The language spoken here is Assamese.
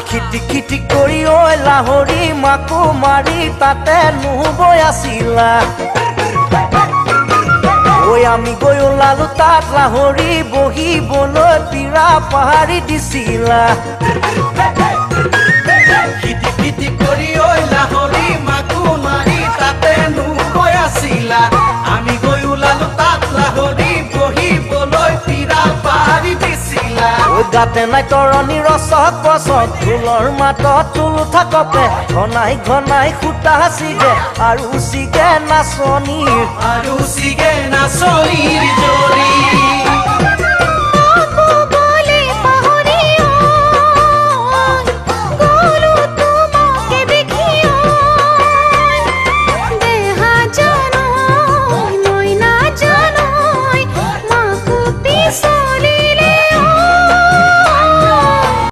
খিটি খিটি কৰি ঐ লাহৰি মাকো মাৰি তাতে নুবৈ আছিলা ঐ আমি গৈ ওলালো তাত লাহৰি বহিবলৈ পীৰা পাহাৰি দিছিলা খিটি খিটি কৰি ঐ লাহৰি মাকো মাৰি তাতে নুবৈ আছিলা আমি গৈ ওলালো তাত লাহৰি বহিবলৈ পীৰা পাহাৰি দিছিলা ঐ গাতে নাই তৰণি ৰচক পচক ঢোলৰ মাতত টোল থাকতে ঘনাই ঘনাই সূতা চিগে আৰু চিগে নাচনীৰ জৰি